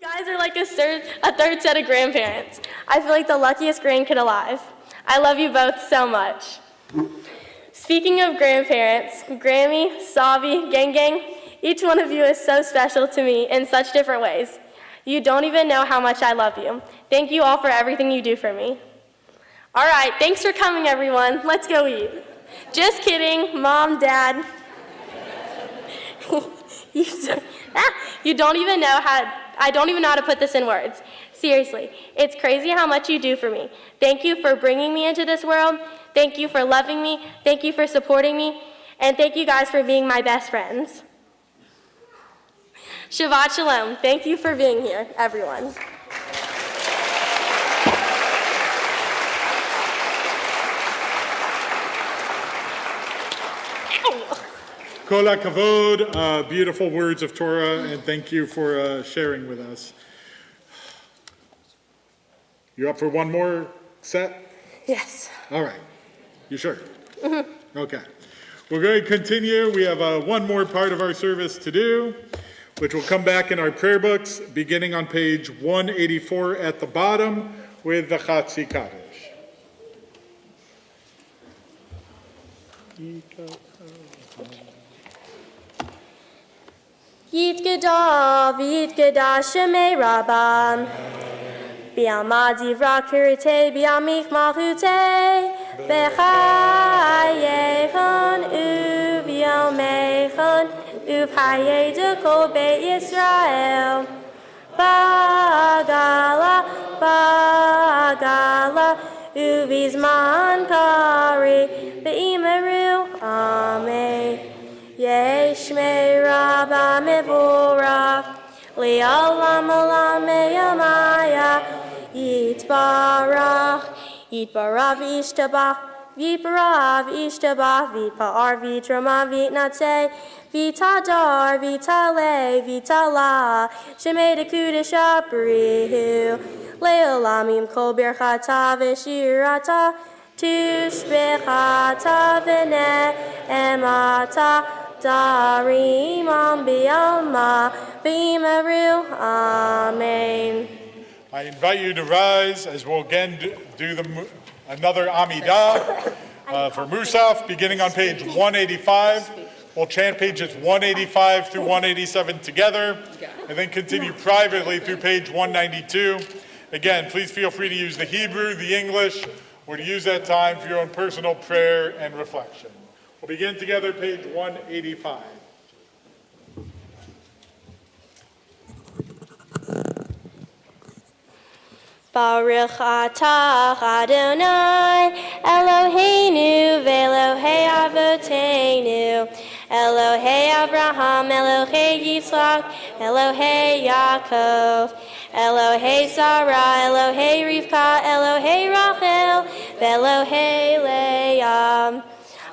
guys are like a third set of grandparents. I feel like the luckiest grandkid alive. I love you both so much. Speaking of grandparents, Grammy, Savi, Gang, each one of you is so special to me in such different ways. You don't even know how much I love you. Thank you all for everything you do for me. All right, thanks for coming, everyone. Let's go eat. Just kidding, Mom, Dad. You don't even know I don't even know how to put this in words. Seriously, it's crazy how much you do for me. Thank you for bringing me into this world. Thank you for loving me. Thank you for supporting me. And thank you guys for being my best friends. Shabbat Shalom. Thank you for being here, everyone. Kol hakavod, beautiful words of Torah, and thank you for sharing with us. You up for one more set? Yes. All right. You sure? Mm-hmm. Okay. We're going to continue. We have one more part of our service to do, which will come back in our prayer books, beginning on page 184 at the bottom with the Chatzi Kaddish. Yitgada v'yitgada shemei Rabban B'yama divra kirite b'yamich malchute B'chayechon u'v'yomechon u'v'haye dekol Beit Yisrael Bagala u'v'zman kari B'imeru Amen Yeshmei Rabba Mevorach Le'olam Olam Meyamaya Yitbarach Yishtabach V'Pa'ar V'Trama V'Natzeh V'Tadar V'Tale V'Tala Shemei Dekudesh Aprihu Le'olamim Kol Birchata V'Shirata Tushbechata V'Ne'emata Darim on B'Yalma V'imeru Amen. I invite you to rise as we'll again do another Amidah for Musaf, beginning on page 185. We'll chant pages 185 through 187 together, and then continue privately through page 192. Again, please feel free to use the Hebrew, the English, or to use that time for your own personal prayer and reflection. We'll begin together, page 185. Baruch atah Adonai Eloheinu v'Elohei Avoteinu Elohei Avraham Elohei Yitzchak Elohei Yaakov Elohei Sarah Elohei Rivka Elohei Rachel v'Elohei Leah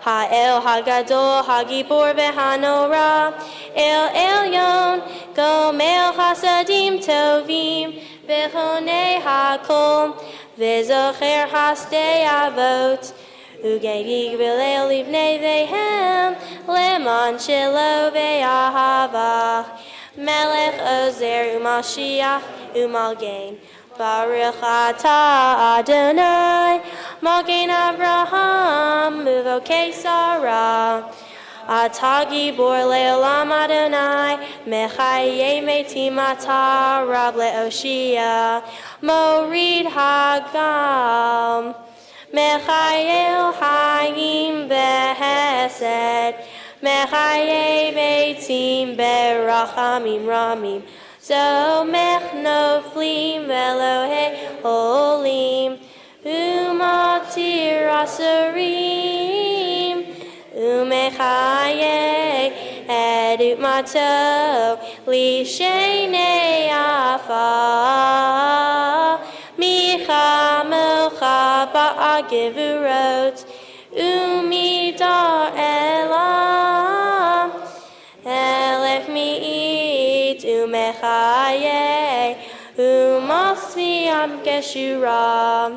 Ha'el Hagadol Hagibor v'Hanora El Elyon Gomel Chasadim Tovim V'chonei hakol, v'zocher hasdei avot, u'gegig v'leil livnei vehem, leman shelo ve'ahavach, melech ozer u'mashiach u'malgein. Baruch atah Adonai, malgein Avraham, uvokei Sarah. Atah gibor le'olam Adonai, mechaye metim atah rab le'oshia, morid hagam, mechaye hayim behesed, mechaye metim berachamim ramim, zomech noflim ve'elohei olim, umatir asarim, Umechaye edut mato li shenei afa micha mocha ba'agivurot umidar elam mi'it umechaye umasmi Olam Geshuram.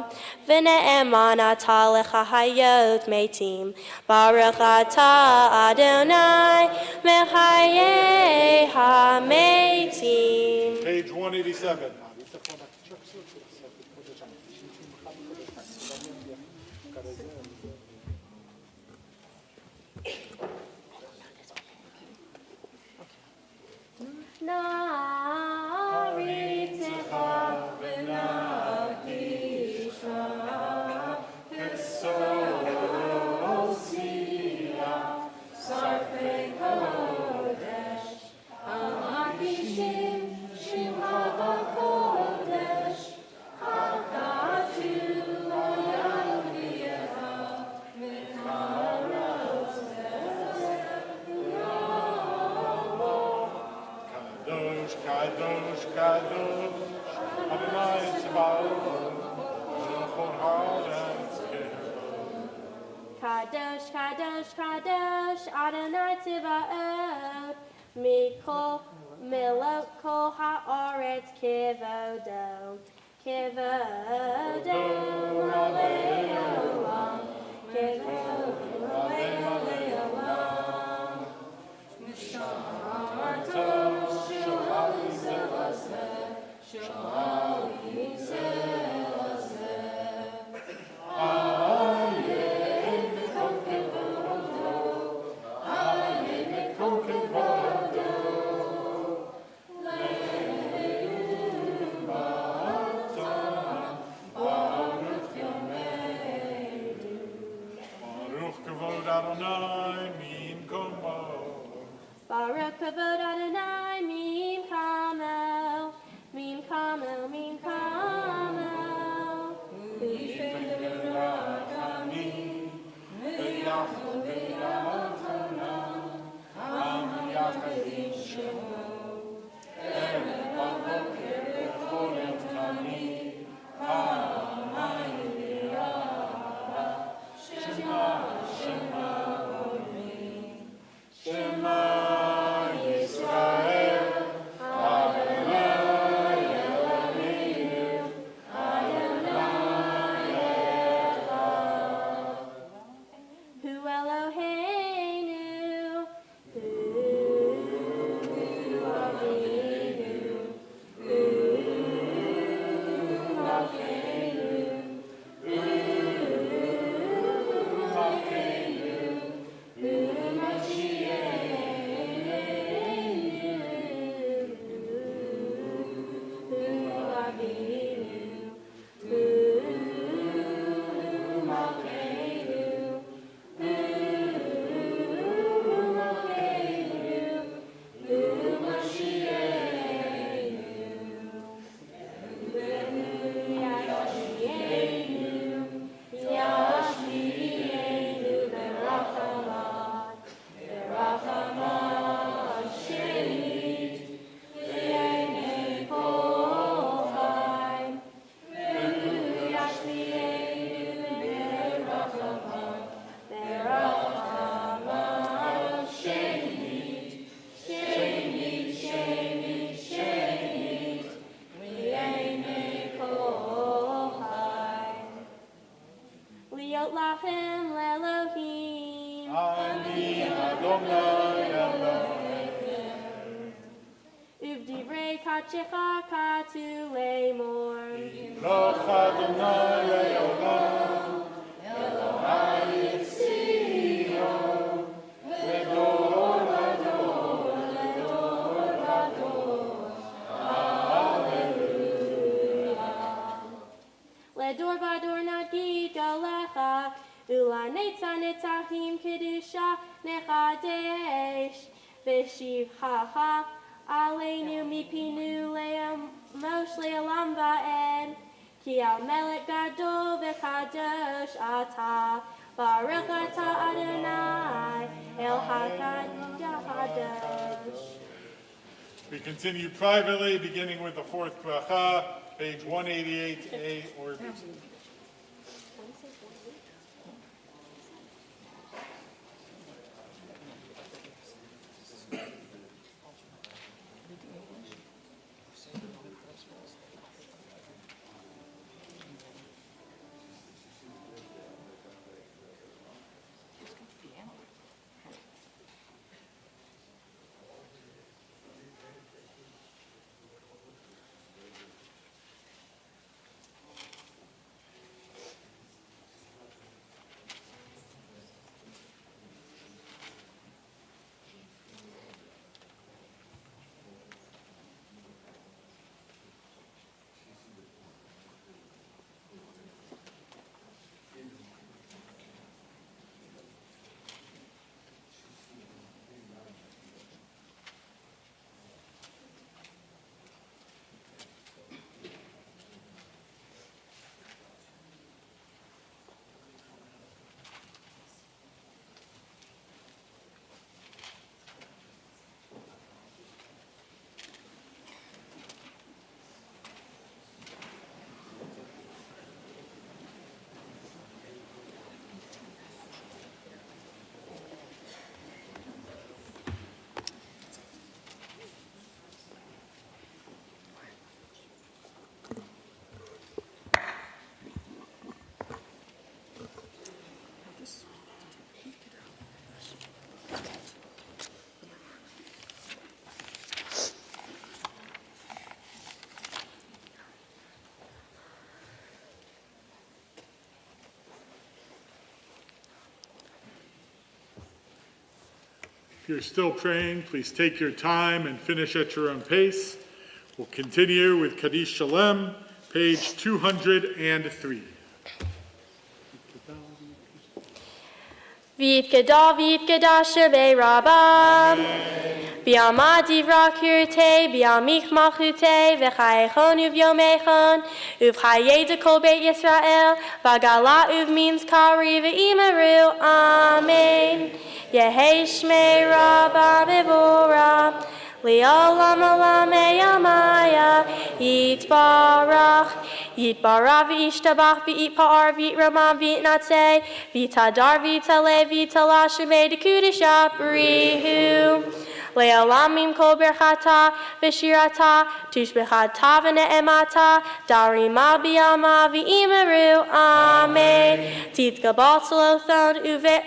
V'ne'eman ata lechahayot metim. Baruch ata Adonai mechayei hametim. Page 187. Kadosh, Kadosh, Adonai Tzvaot, Melech Haaretz Kevodo. Kadosh, Kadosh, Kadosh, Adonai Tzvaot, Mikol, Melech Kol Haaretz Kevodo, Kevodo, Malei Olam, Kevodo, Malei Olam, Misharto. Baruch kavod Adonai mim kamel, mim kamel, mim kamel. Aleinu mipinu le'amosh le'olam va'ed, ki al melech gadol v'kadosh ata, baruch ata Adonai, el hakadosh. We continue privately, beginning with the fourth bracha, page 188A or B. If you're still praying, please take your time and finish at your own pace. We'll continue with Kaddish Shalem, page 203. Vit geda shabei rabba. Biama divra kurte, biamich malchute, v'chayechon uv'yomechon, uv'chayed kol beit Yisrael, v'gala uv'mins kari v'imaru, amen. Yehei shmei rabba bevora, li'olam olam eyamaya, yitbarach, yitbarach v'ishtabach v'yitpa'ar v'yitramam v'yitnatzeh, v'yitadar v'yitaleh v'yitalah shemei dekudesha brihu. Le'olamim kol berchata v'shirata tushbechata v'ne'emata darima b'yama v'imaru amen. Titgabal salothon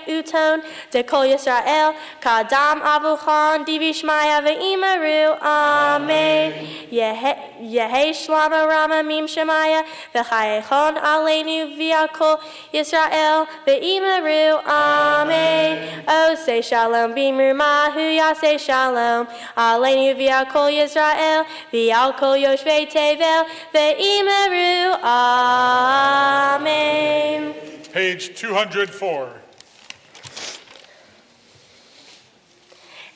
uton dekol Yisrael kadam avuchan divishmaya v'imaru amen. Yehei shlama rama mim shemaya v'chayechon aleinu v'yakol Yisrael v'imaru amen. Oh say shalom b'mrumahu yaseh shalom aleinu v'al kol Yisrael v'al kol yoshvei tevel v'imaru amen. Page 204.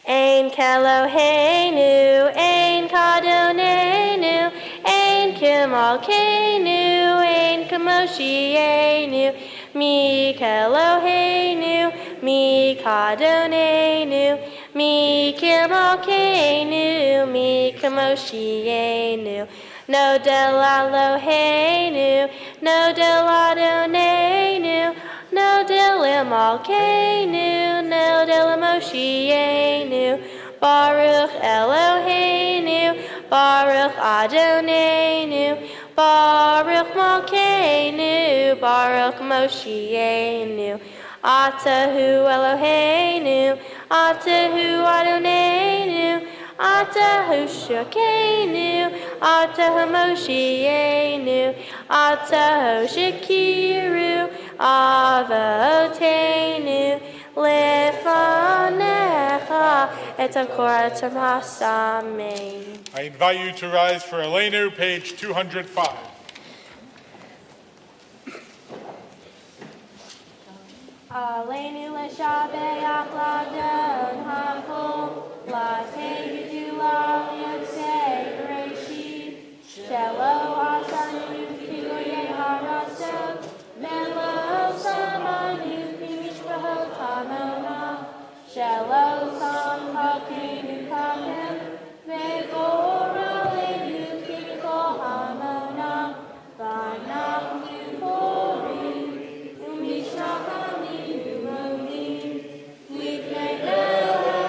Ein keloheinu, ein kadonenu, ein kemalkeinu, ein kamoshienu, mi keloheinu, mi kadonenu, mi kemalkeinu, mi kamoshienu. No delaloheinu, no deladonenu, no delamalkeinu, no delamoshienu. Baruch Eloheinu, Baruch Adonenu, Baruch Malkeinu, Baruch Moshienu. Atahu Eloheinu, Atahu Adonenu, Atahu Shekenu, Atahu Moshienu, Atahu Shekiru, Avotenu, Lefanecha, et Akoratam Hasamein. I invite you to rise for Aleinu, page 205. Aleinu leshabeach ladon hakol, lategidu la'yotzei bereshit, shelo asanu kigoyei harasot, velo samanu b'mishpahot hamona, shelo sam hakenu kahem, vegor aleinu kikol hamona, v'anachnu korim, u'mishnachani u'modim, lifnei Elohe,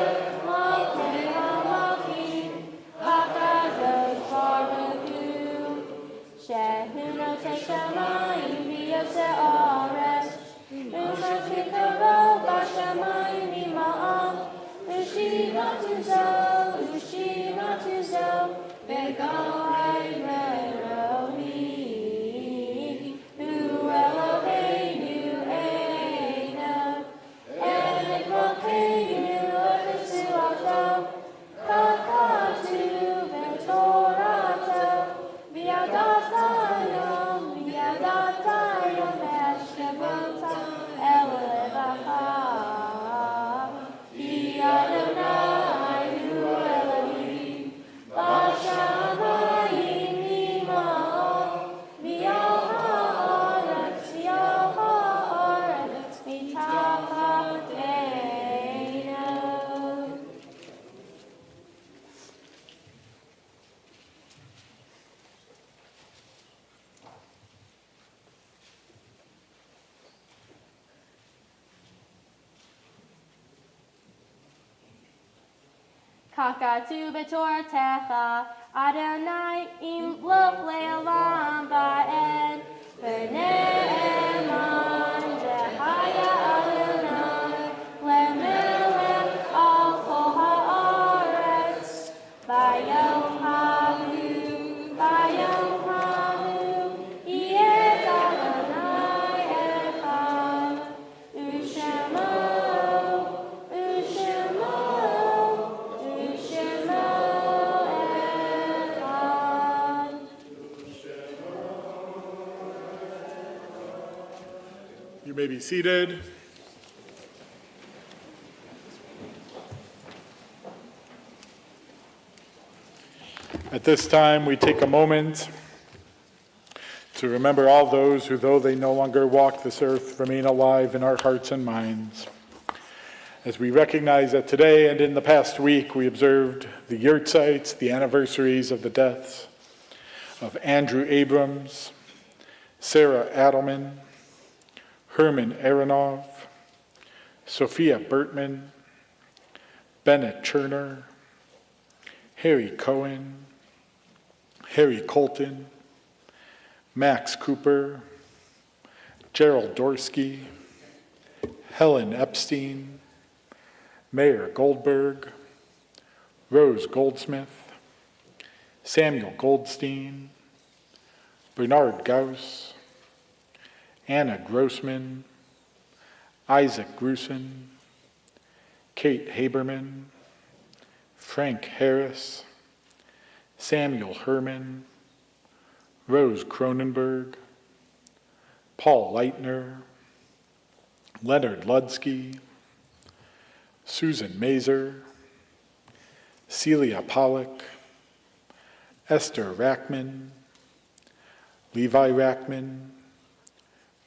malkei hamalkim, hakadosh baruch hu, shehu notei shamayim v'yoseh haaretz, u'mashik haro b'shamayim ima'am, u'shivatu zo, v'gohei Elohim, hu Eloheinu eino, elek malkeinu v'tzuato, kakatu v'torato, v'yadatayom v'eshkevota el levacha, v'Adonai hu Elohim, b'shamayim ima'o, v'yal ha'aretz mitachat eino. Kakatu b'toratecha, Adonai im loch le'olam ba'en, v'ne'eman jehaya Adonai, le'melech al kol ha'aretz, bayom hahu, yet Adonai echad, u'shemo You may be seated. At this time, we take a moment to remember all those who, though they no longer walk this earth, remain alive in our hearts and minds. As we recognize that today and in the past week, we observed the yurtzites, the anniversaries of the deaths of Andrew Abrams, Sarah Adelman, Herman Aronov, Sophia Bertman, Bennett Turner, Harry Cohen, Harry Colton, Max Cooper, Gerald Dorsky, Helen Epstein, Mayor Goldberg, Rose Goldsmith, Samuel Goldstein, Bernard Gauss, Anna Grossman, Isaac Grusin, Kate Haberman, Frank Harris, Samuel Herman, Rose Cronenberg, Paul Leitner, Leonard Ludsky, Susan Mazer, Celia Pollock, Esther Rackman, Levi Rackman,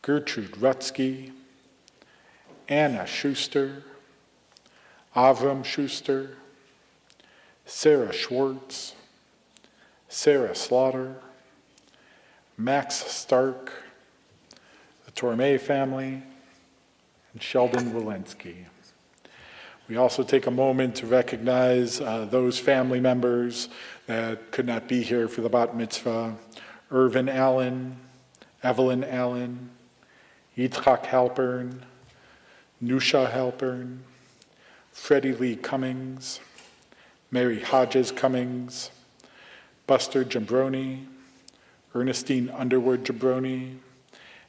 Gertrude Rutsky, Anna Schuster, Avram Schuster, Sarah Schwartz, Sarah Slaughter, Max Stark, the Torme family, and Sheldon Walensky. We also take a moment to recognize those family members that could not be here for the bat mitzvah: Irvin Allen, Evelyn Allen, Yitzhak Halpern, Nusha Halpern, Freddie Lee Cummings, Mary Hodges Cummings, Buster Jambroni, Ernestine Underwood Jambroni,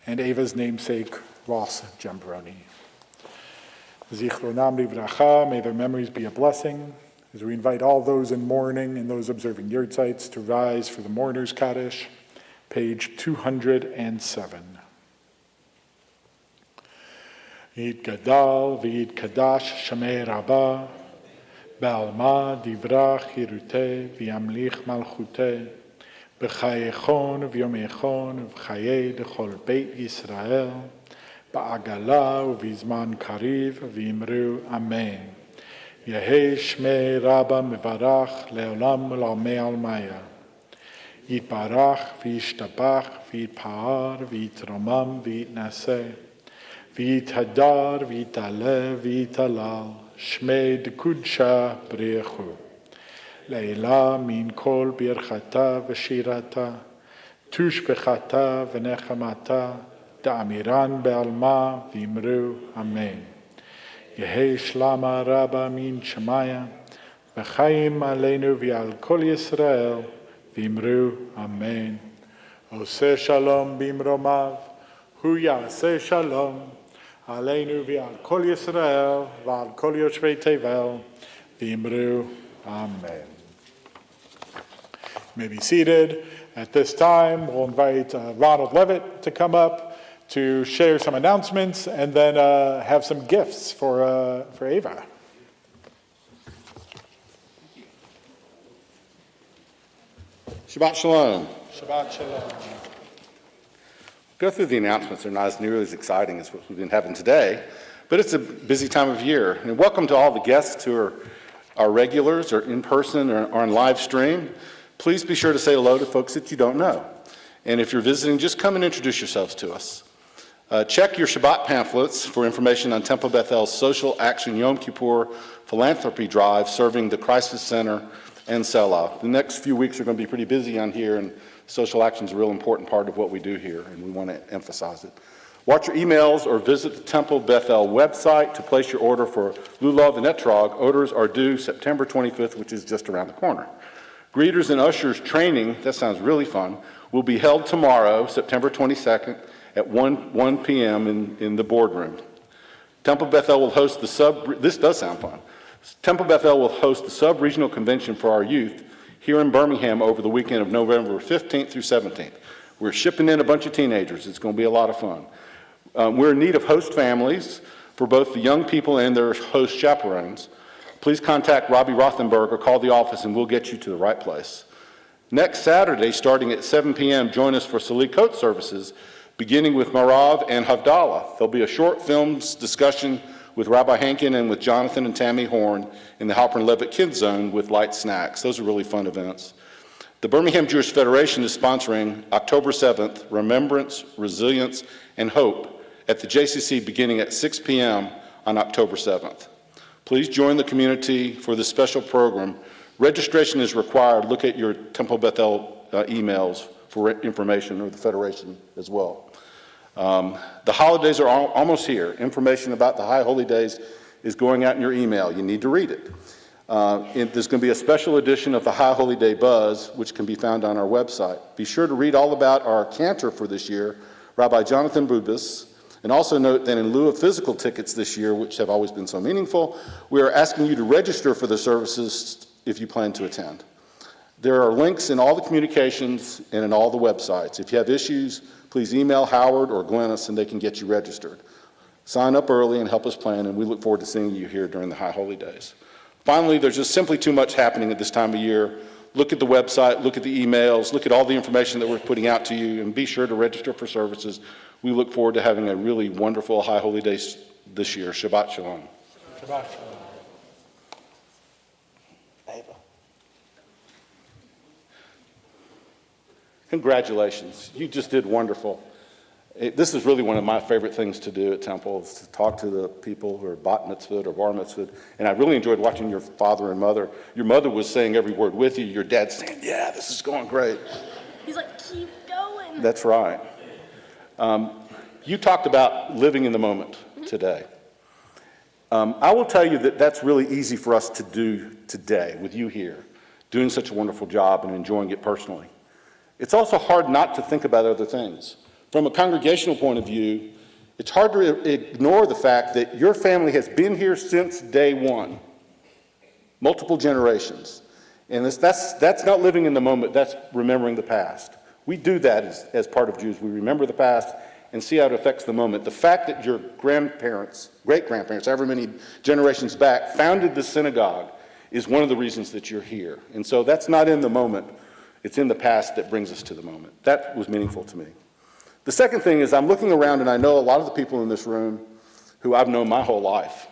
and Ava's namesake, Ross Jambroni. Zichronam livracha, may their memories be a blessing, as we invite all those in mourning and those observing yurtzites to rise for the Mourner's Kaddish, page 207. Yitgadal v'yitkadash shamei rabbah, ba'alma divrach hiruteh v'yamlich malchuteh, b'chayechon v'yomechon v'chayei d'chol beit Yisrael, ba'agala v'izman kariv v'imru amen. Yehei shmei rabba mevarach le'olam l'amei almaya. Yitbarach v'yishtabach v'yitpa'ar v'yitromam v'yitnaseh. V'yithadar v'yitaleh v'yitalal, shmei d'kudsha b'rechu. Leila min kol birchata v'shirata, tushbechata v'nechamata, da'amiran be'alma v'imru amen. Yehei shlama rabba min shemaya, v'chaim aleinu v'al kol Yisrael, v'imru amen. Oseh shalom b'imromav, hu yaseh shalom, aleinu v'al kol Yisrael, v'al kol yoshvei tevel, v'imru amen. You may be seated. At this time, we'll invite Ronald Levitt to come up to share some announcements and then have some gifts for Ava. Shabbat Shalom. Shabbat Shalom. Go through the announcements. They're not as nearly as exciting as what we've been having today, but it's a busy time of year. And welcome to all the guests who are our regulars or in person or on live stream. Please be sure to say hello to folks that you don't know. And if you're visiting, just come and introduce yourselves to us. Check your Shabbat pamphlets for information on Temple Bethel's Social Action Yom Kippur Philanthropy Drive serving the Crisis Center and Selah. The next few weeks are going to be pretty busy on here, and social action is a real important part of what we do here, and we want to emphasize it. Watch your emails or visit the Temple Bethel website to place your order for Lulav and Etrog. Orders are due September 25th, which is just around the corner. Greeters and ushers training, that sounds really fun, will be held tomorrow, September 22nd, at 1 p.m. in the boardroom. Temple Bethel will host this does sound fun. Temple Bethel will host the sub-regional convention for our youth here in Birmingham over the weekend of November 15th through 17th. We're shipping in a bunch of teenagers. It's going to be a lot of fun. We're in need of host families for both the young people and their host chaperones. Please contact Robbie Rothenberg or call the office and we'll get you to the right place. Next Saturday, starting at 7 p.m., join us for Sali Coat services, beginning with Marav and Havdalah. There'll be a short films discussion with Rabbi Hankin and with Jonathan and Tammy Horn in the Halpern Levitt Kids Zone with light snacks. Those are really fun events. The Birmingham Jewish Federation is sponsoring October 7th, Remembrance, Resilience, and Hope at the JCC beginning at 6 p.m. on October 7th. Please join the community for this special program. Registration is required. Look at your Temple Bethel emails for information, or the Federation as well. The holidays are almost here. Information about the High Holy Days is going out in your email. You need to read it. There's going to be a special edition of the High Holy Day Buzz, which can be found on our website. Be sure to read all about our cantor for this year, Rabbi Jonathan Bubis, and also note that in lieu of physical tickets this year, which have always been so meaningful, we are asking you to register for the services if you plan to attend. There are links in all the communications and in all the websites. If you have issues, please email Howard or Glennis and they can get you registered. Sign up early and help us plan, and we look forward to seeing you here during the High Holy Days. Finally, there's just simply too much happening at this time of year. Look at the website, look at the emails, look at all the information that we're putting out to you, and be sure to register for services. We look forward to having a really wonderful High Holy Days this year. Shabbat Shalom. Shabbat shalom. Congratulations. You just did wonderful. This is really one of my favorite things to do at Temple, is to talk to the people who are bat mitzvah or bar mitzvah. And I really enjoyed watching your father and mother. Your mother was saying every word with you. Your dad's saying, yeah, this is going great. He's like, keep going. That's right. You talked about living in the moment today. I will tell you that that's really easy for us to do today with you here, doing such a wonderful job and enjoying it personally. It's also hard not to think about other things. From a congregational point of view, it's hard to ignore the fact that your family has been here since day one, multiple generations. And that's not living in the moment, that's remembering the past. We do that as part of Jews. We remember the past and see how it affects the moment. The fact that your grandparents, great-grandparents, however many generations back, founded the synagogue is one of the reasons that you're here. And so that's not in the moment. It's in the past that brings us to the moment. That was meaningful to me. The second thing is I'm looking around and I know a lot of the people in this room who I've known my whole life.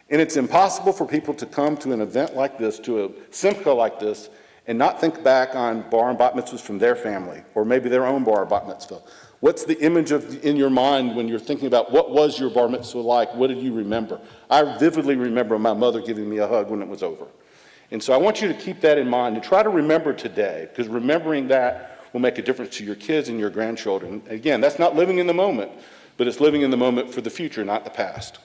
And it's impossible for people to come to an event like this, to a simcha like this, and not think back on bar and bat mitzvahs from their family, or maybe their own bar or bat mitzvah. What's the image in your mind when you're thinking about what was your bar mitzvah like? What did you remember? I vividly remember my mother giving me a hug when it was over. And so I want you to keep that in mind and try to remember today, because remembering that will make a difference to your kids and your grandchildren. Again, that's not living in the moment, but it's living in the moment for the future, not the past.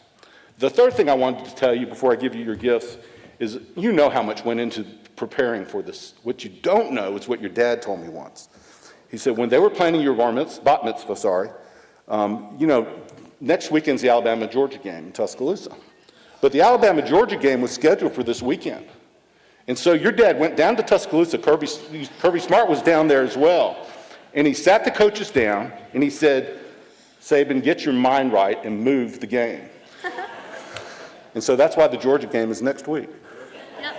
The third thing I wanted to tell you before I give you your gifts is you know how much went into preparing for this. What you don't know is what your dad told me once. He said when they were planning your bat mitzvah, next weekend's the Alabama-Georgia game in Tuscaloosa. But the Alabama-Georgia game was scheduled for this weekend. And so your dad went down to Tuscaloosa. Kirby Smart was down there as well. And he sat the coaches down and he said, Saban, get your mind right and move the game. And so that's why the Georgia game is next week. Yep.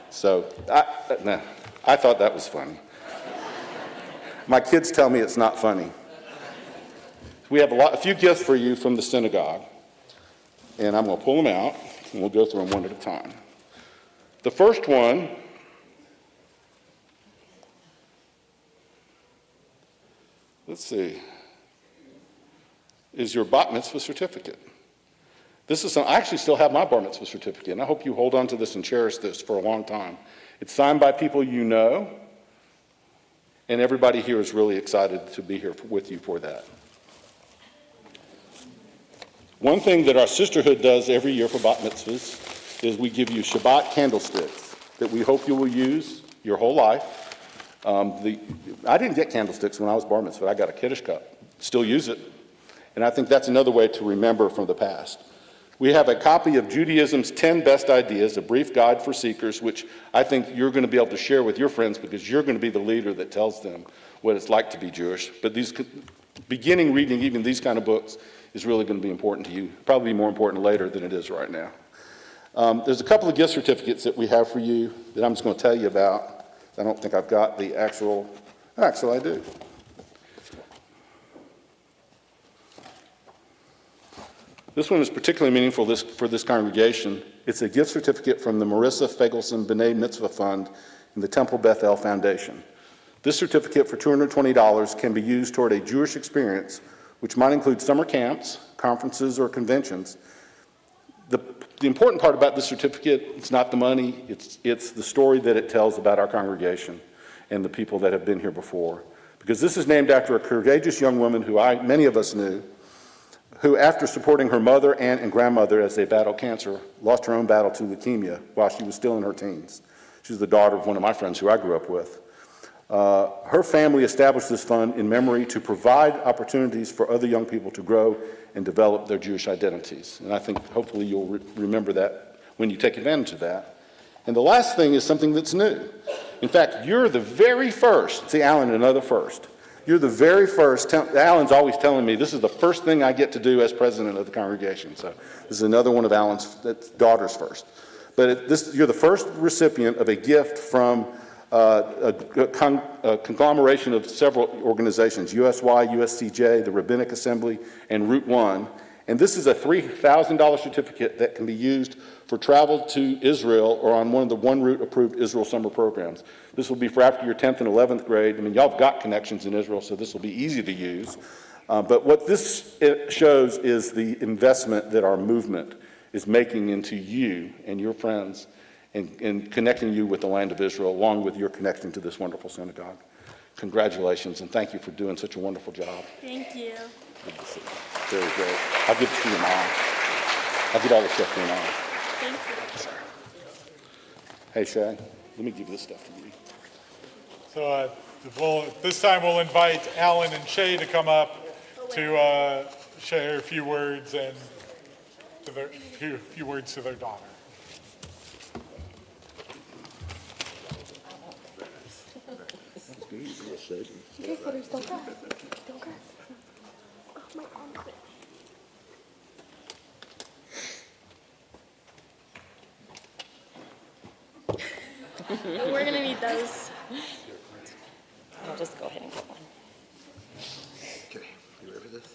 So I thought that was funny. My kids tell me it's not funny. We have a few gifts for you from the synagogue. And I'm going to pull them out and we'll go through them one at a time. The first one is your bat mitzvah certificate. I actually still have my bar mitzvah certificate, and I hope you hold on to this and cherish this for a long time. It's signed by people you know, and everybody here is really excited to be here with you for that. One thing that our sisterhood does every year for bat mitzvahs is we give you Shabbat candlesticks that we hope you will use your whole life. I didn't get candlesticks when I was bar mitzvah. I got a Kiddush cup. Still use it. And I think that's another way to remember from the past. We have a copy of Judaism's 10 Best Ideas, a brief guide for seekers, which I think you're going to be able to share with your friends because you're going to be the leader that tells them what it's like to be Jewish. But these beginning reading even these kind of books is really going to be important to you, probably more important later than it is right now. There's a couple of gift certificates that we have for you that I'm just going to tell you about. I don't think I've got the actually I do. This one is particularly meaningful for this congregation. It's a gift certificate from the Marissa Fagelson B'nai Mitzvah Fund and the Temple Bethel Foundation. This certificate for $220 can be used toward a Jewish experience, which might include summer camps, conferences, or conventions. The important part about this certificate, it's not the money, it's the story that it tells about our congregation and the people that have been here before. Because this is named after a courageous young woman who many of us knew, who after supporting her mother, aunt, and grandmother as they battled cancer, lost her own battle to leukemia while she was still in her teens. She was the daughter of one of my friends who I grew up with. Her family established this fund in memory to provide opportunities for other young people to grow and develop their Jewish identities. And I think hopefully you'll remember that when you take advantage of that. And the last thing is something that's new. In fact, you're the very first, see Alan, another first. You're the very first, Alan's always telling me this is the first thing I get to do as president of the congregation. So this is another one of Alan's daughters first. But you're the first recipient of a gift from a conglomeration of several organizations, USY, USCJ, the Rabbinic Assembly, and Route 1. And this is a $3,000 certificate that can be used for travel to Israel or on one of the One Route approved Israel summer programs. This will be for after your 10th and 11th grade. I mean, y'all have got connections in Israel, so this will be easy to use. But what this shows is the investment that our movement is making into you and your friends and connecting you with the land of Israel, along with your connection to this wonderful synagogue. Congratulations, and thank you for doing such a wonderful job. Thank you. Good to see you. Very great. I'll give it to your mom. I'll get all the stuff to your mom. Thank you. Hey, Shay, let me give this stuff to you. So this time we'll invite Alan and Shay to come up to share a few words and few words to their daughter. Don't cry. Don't cry. Oh, my arm quit. We're gonna need those. I'll just go ahead and get one. Okay, you ready for this?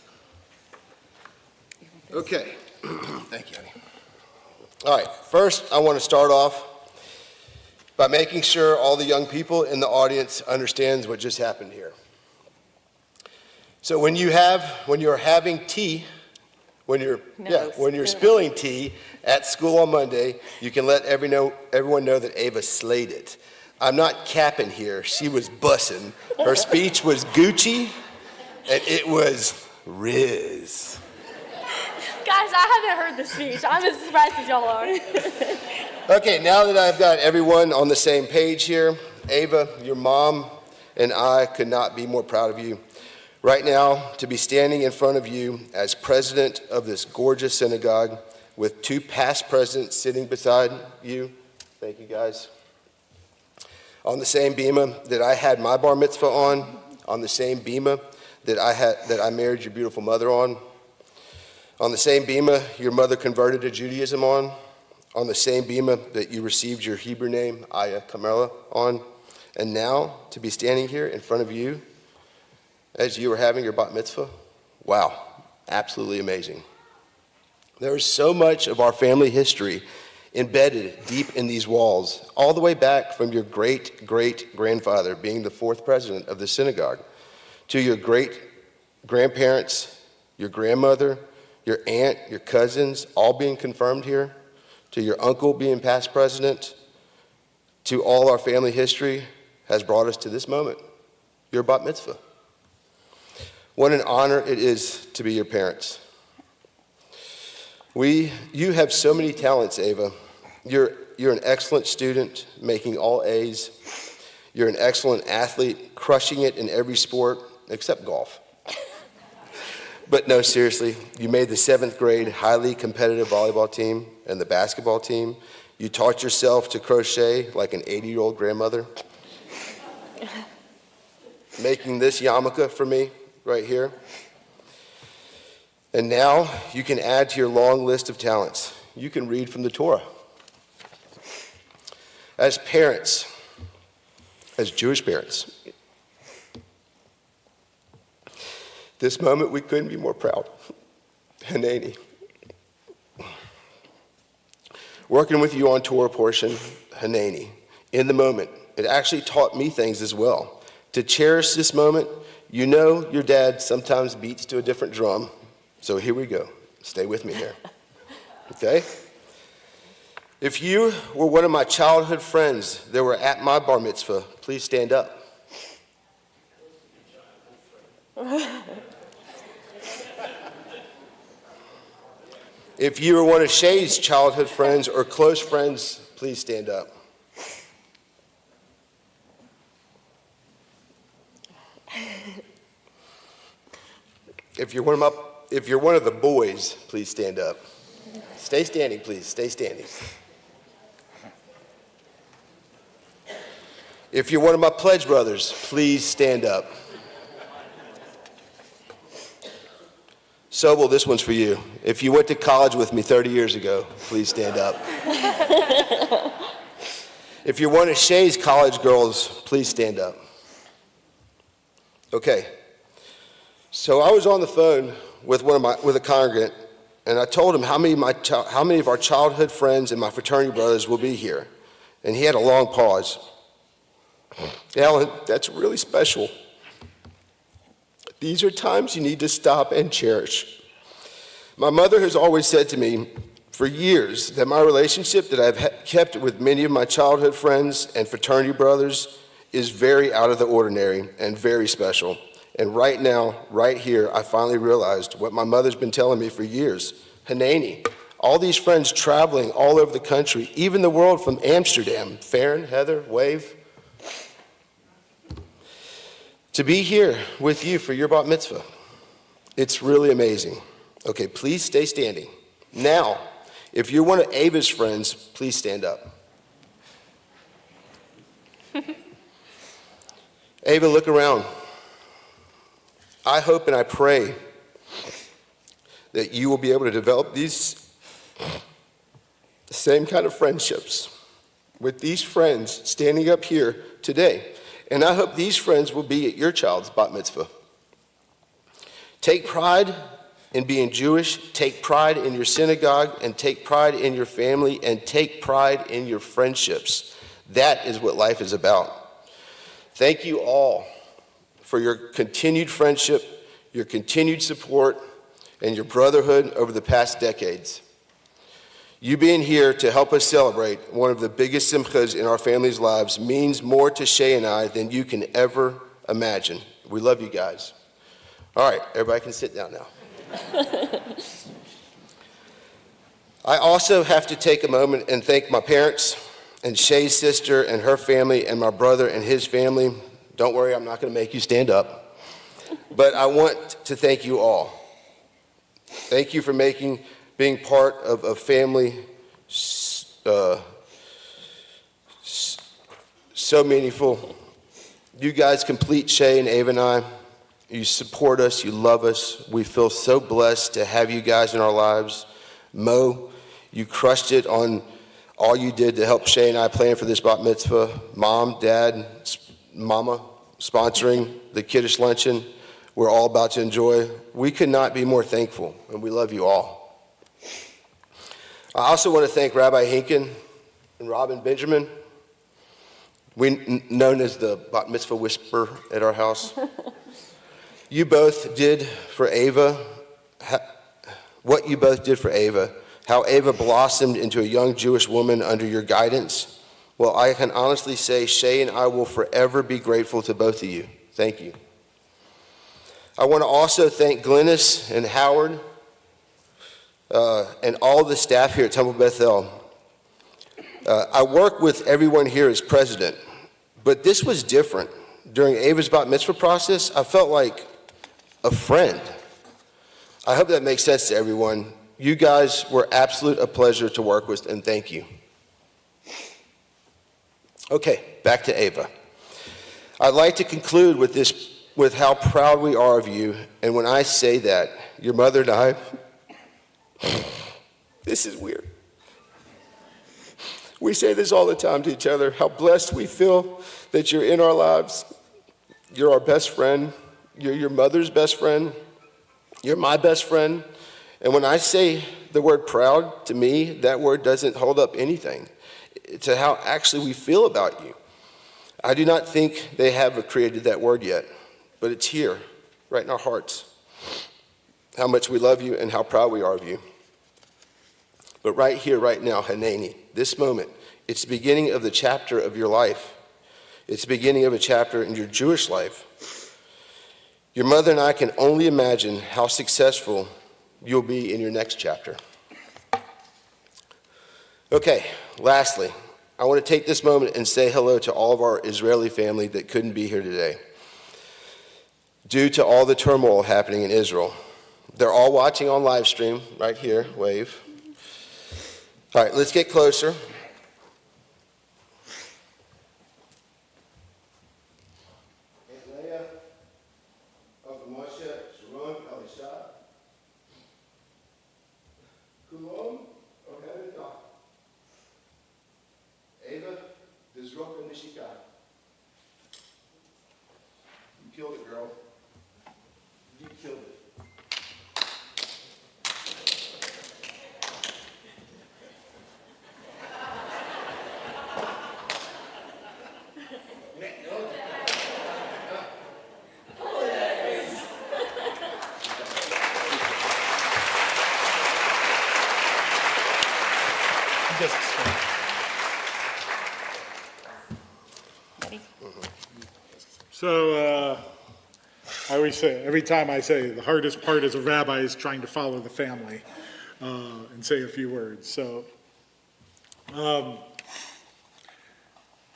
Okay, thank you, honey. All right, first I want to start off by making sure all the young people in the audience understands what just happened here. So when you're having tea, when you're spilling tea at school on Monday, you can let everyone know that Ava slayed it. I'm not capping here. She was bussin'. Her speech was Gucci, and it was Riz. Guys, I haven't heard the speech. I'm as surprised as y'all are. Okay, now that I've got everyone on the same page here, Ava, your mom and I could not be more proud of you. Right now, to be standing in front of you as president of this gorgeous synagogue with two past presidents sitting beside you, thank you guys, on the same bima that I had my bar mitzvah on the same bima that I married your beautiful mother on the same bima your mother converted to Judaism on the same bima that you received your Hebrew name, Aya Kamela, on, and now to be standing here in front of you as you were having your bat mitzvah, wow, absolutely amazing. There is so much of our family history embedded deep in these walls, all the way back from your great-great-grandfather being the fourth president of the synagogue, to your great-grandparents, your grandmother, your aunt, your cousins, all being confirmed here, to your uncle being past president, to all our family history has brought us to this moment, your bat mitzvah. What an honor it is to be your parents. You have so many talents, Ava. You're an excellent student, making all A's. You're an excellent athlete, crushing it in every sport except golf. But no, seriously, you made the 7th grade highly competitive volleyball team and the basketball team. You taught yourself to crochet like an 80-year-old grandmother. Making this yarmulke for me, right here. And now you can add to your long list of talents. You can read from the Torah. As parents, as Jewish parents, this moment we couldn't be more proud. Hanani. Working with you on Torah portion, Hanani, in the moment, it actually taught me things as well. To cherish this moment, you know your dad sometimes beats to a different drum. So here we go. Stay with me here. Okay? If you were one of my childhood friends that were at my bar mitzvah, please stand up. If you were one of Shay's childhood friends or close friends, please stand up. If you're one of the boys, please stand up. Stay standing, please. Stay standing. If you're one of my pledge brothers, please stand up. Sobel, this one's for you. If you went to college with me 30 years ago, please stand up. If you're one of Shay's college girls, please stand up. Okay. So I was on the phone with a congregant, and I told him how many of our childhood friends and my fraternity brothers will be here. And he had a long pause. Alan, that's really special. These are times you need to stop and cherish. My mother has always said to me for years that my relationship that I've kept with many of my childhood friends and fraternity brothers is very out of the ordinary and very special. And right now, right here, I finally realized what my mother's been telling me for years. Hanani, all these friends traveling all over the country, even the world from Amsterdam. Farron, Heather, wave. To be here with you for your bat mitzvah, it's really amazing. Okay, please stay standing. Now, if you're one of Ava's friends, please stand up. Ava, look around. I hope and I pray that you will be able to develop these same kind of friendships with these friends standing up here today. And I hope these friends will be at your child's bat mitzvah. Take pride in being Jewish, take pride in your synagogue, and take pride in your family, and take pride in your friendships. That is what life is about. Thank you all for your continued friendship, your continued support, and your brotherhood over the past decades. You being here to help us celebrate one of the biggest simchas in our family's lives means more to Shay and I than you can ever imagine. We love you guys. All right, everybody can sit down now. I also have to take a moment and thank my parents and Shay's sister and her family and my brother and his family. Don't worry, I'm not going to make you stand up. But I want to thank you all. Thank you for being part of a family so meaningful. You guys complete Shay and Ava and I. You support us, you love us. We feel so blessed to have you guys in our lives. Mo, you crushed it on all you did to help Shay and I plan for this bat mitzvah. Mom, Dad, Mama, sponsoring the Kiddush luncheon we're all about to enjoy. We could not be more thankful, and we love you all. I also want to thank Rabbi Hinken and Robin Benjamin, known as the bat mitzvah whisperer at our house. You both did for Ava, what you both did for Ava, how Ava blossomed into a young Jewish woman under your guidance. Well, I can honestly say Shay and I will forever be grateful to both of you. Thank you. I want to also thank Glennis and Howard and all the staff here at Temple Bethel. I work with everyone here as president, but this was different. During Ava's bat mitzvah process, I felt like a friend. I hope that makes sense to everyone. You guys were absolute a pleasure to work with, and thank you. Okay, back to Ava. I'd like to conclude with this with how proud we are of you. And when I say that, your mother and I, this is weird. We say this all the time to each other, how blessed we feel that you're in our lives. You're our best friend. You're your mother's best friend. You're my best friend. And when I say the word proud, to me, that word doesn't hold up anything to how actually we feel about you. I do not think they have created that word yet, but it's here, right in our hearts, how much we love you and how proud we are of you. But right here, right now, Hanani, this moment, it's the beginning of the chapter of your life. It's the beginning of a chapter in your Jewish life. Your mother and I can only imagine how successful you'll be in your next chapter. Okay, lastly, I want to take this moment and say hello to all of our Israeli family that couldn't be here today due to all the turmoil happening in Israel. They're all watching on live stream right here, wave. All right, let's get closer. You killed it, girl. You killed it. Ready? So I always say, every time I say, the hardest part as a rabbi is trying to follow the family and say a few words. So I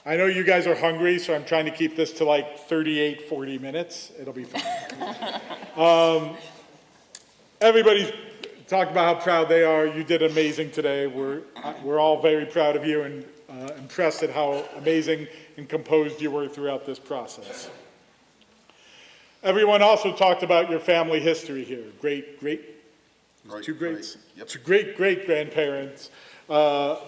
know you guys are hungry, so I'm trying to keep this to like 38, 40 minutes. It'll be fine. Everybody's talked about how proud they are. You did amazing today. We're all very proud of you and impressed at how amazing and composed you were throughout this process. Everyone also talked about your family history here. Two great-great-grandparents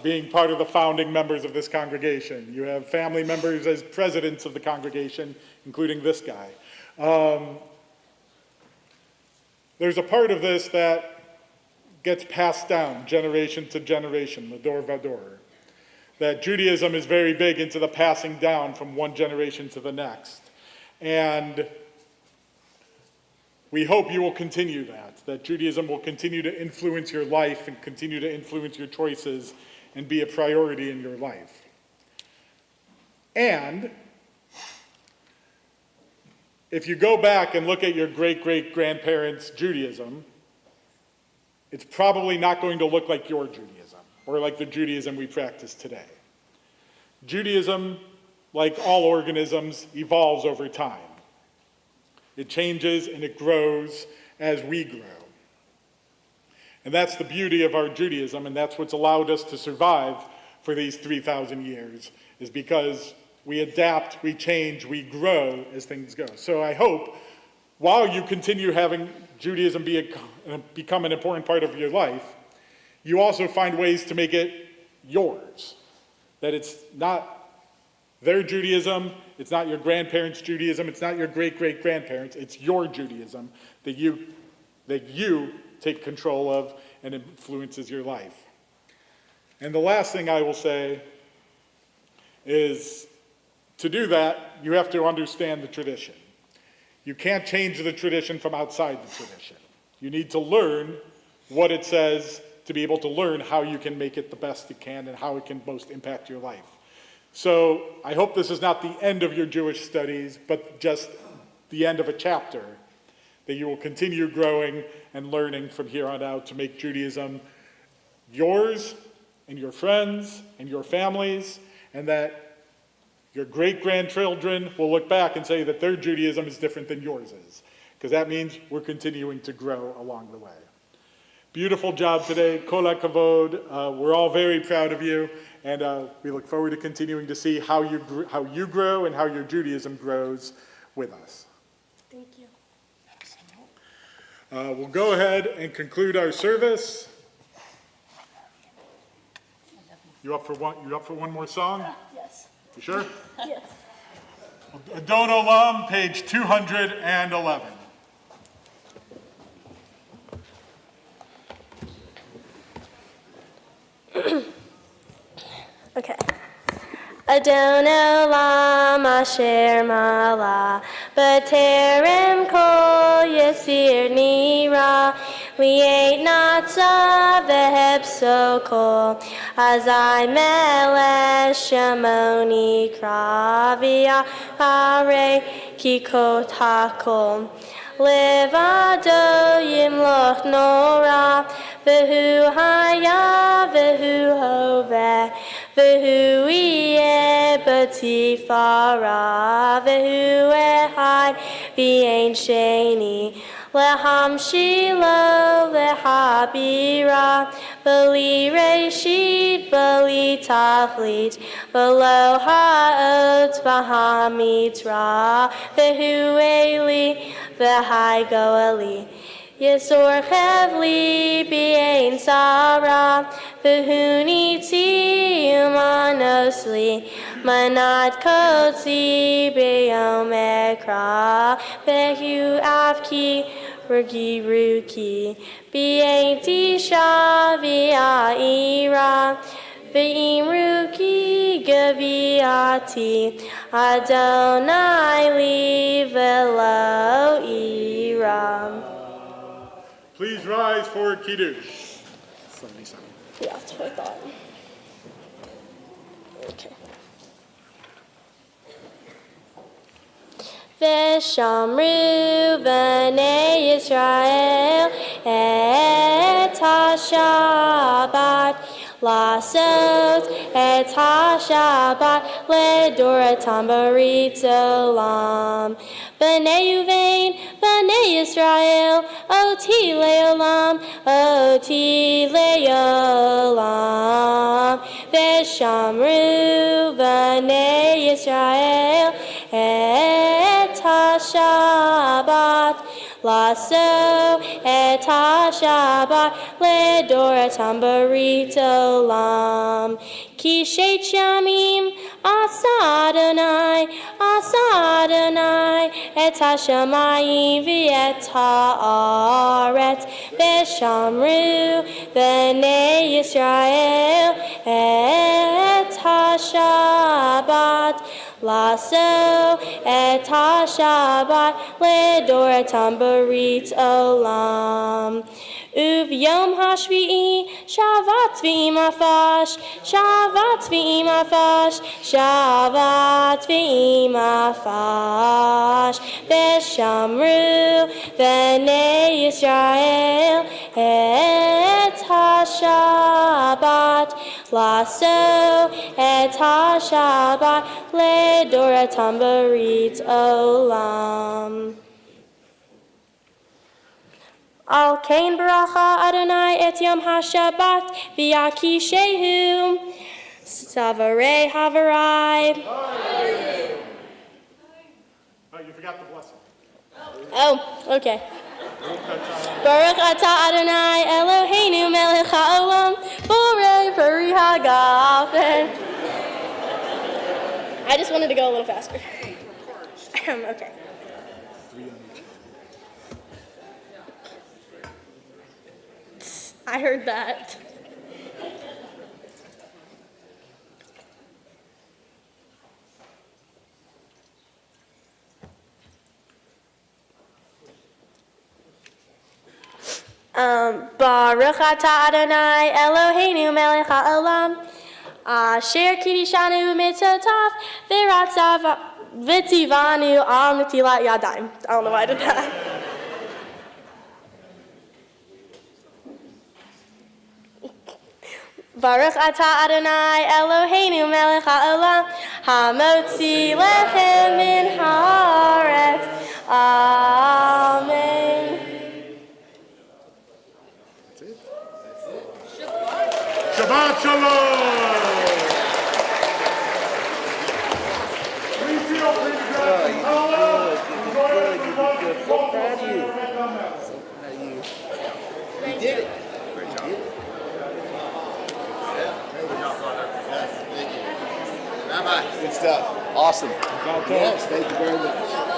being part of the founding members of this congregation. You have family members as presidents of the congregation, including this guy. There's a part of this that gets passed down generation to generation, Mador Vador. That Judaism is very big into the passing down from one generation to the next. And we hope you will continue that Judaism will continue to influence your life and continue to influence your choices and be a priority in your life. And if you go back and look at your great-great-grandparents' Judaism, it's probably not going to look like your Judaism or like the Judaism we practice today. Judaism, like all organisms, evolves over time. It changes and it grows as we grow. And that's the beauty of our Judaism, and that's what's allowed us to survive for these 3,000 years, is because we adapt, we change, we grow as things go. So I hope, while you continue having Judaism become an important part of your life, you also find ways to make it yours. That it's not their Judaism, it's not your grandparents' Judaism, it's not your great-great-grandparents, it's your Judaism that you take control of and influences your life. And the last thing I will say is, to do that, you have to understand the tradition. You can't change the tradition from outside the tradition. You need to learn what it says to be able to learn how you can make it the best you can and how it can most impact your life. So I hope this is not the end of your Jewish studies, but just the end of a chapter, that you will continue growing and learning from here on out to make Judaism yours and your friends and your families, and that your great-grandchildren will look back and say that their Judaism is different than yours is, because that means we're continuing to grow along the way. Beautiful job today, kol hakavod. We're all very proud of you, and we look forward to continuing to see how you grow and how your Judaism grows with us. We'll go ahead and conclude our service. You up for one more song? Yes. You sure? Yes. Adon Olam, page 211. Okay. Adon Olam asher mala, b'terem kol yasir nira, li'et natza v'hepso kol, azai melech shamoni kra, v'yahare kikot hakol. Levado yimloch nora, v'hu haya v'hu hoveh, v'hu yeh b'tifara, v'hu ehad v'ein sheni, lehamshilo lehabira, b'li reshit b'li tachlit, v'lo ha'ot v'hamitra, v'hu eli v'hai goeli. Yisor chevli b'ein sara, v'huniti umanosli, manat kotzi b'yom ekra, v'hu avki rugi ruki, b'ein tisha v'ya'ira, v'im ruki gaviati, Adonai li v'lo ira. Please rise for Kiddush. Yeah, that's what I thought. Okay. V'shamru b'nei Yisrael et ha-Shabbat, לעשות את השבת לדורתם ברית עולם. בני יובין, בני ישראל, אותי לעולם, אותי לעולם. ושמרו בני ישראל את השבת, לעשות את השבת לדורתם ברית עולם. כי שת ימים עשה אדוני את השמיים ואת הארץ, ושמרו בני ישראל את השבת, לעשות את השבת לדורתם ברית עולם. וביום השביעי שבת ועם הפש, שבת ועם הפש, שבת ועם הפש. ושמרו בני ישראל את השבת, לעשות את השבת לדורתם ברית עולם. Al kain baracha Adonai et yom ha-Shabbat v'yakishehu savarei havarai. Oh, you forgot the blessing. Oh, okay. Baruch atah Adonai Eloheinu melech ha'olam borei peri hagafen. I just wanted to go a little faster. Okay. I heard that. Baruch atah Adonai Eloheinu melech ha'olam asher kiddushanu mitzvotav v'ratzav v'tivanu al netilat yadayim. I don't know why I did that. Baruch atah Adonai Eloheinu melech ha'olam hamotzi lechem min haaretz. Amen. Shabbat Shalom! Please feel free to grab some Hallel. Enjoy it. So proud of you. did it. Great job. Thank you. Bye-bye. Good stuff. Awesome. Yes, thank you very much.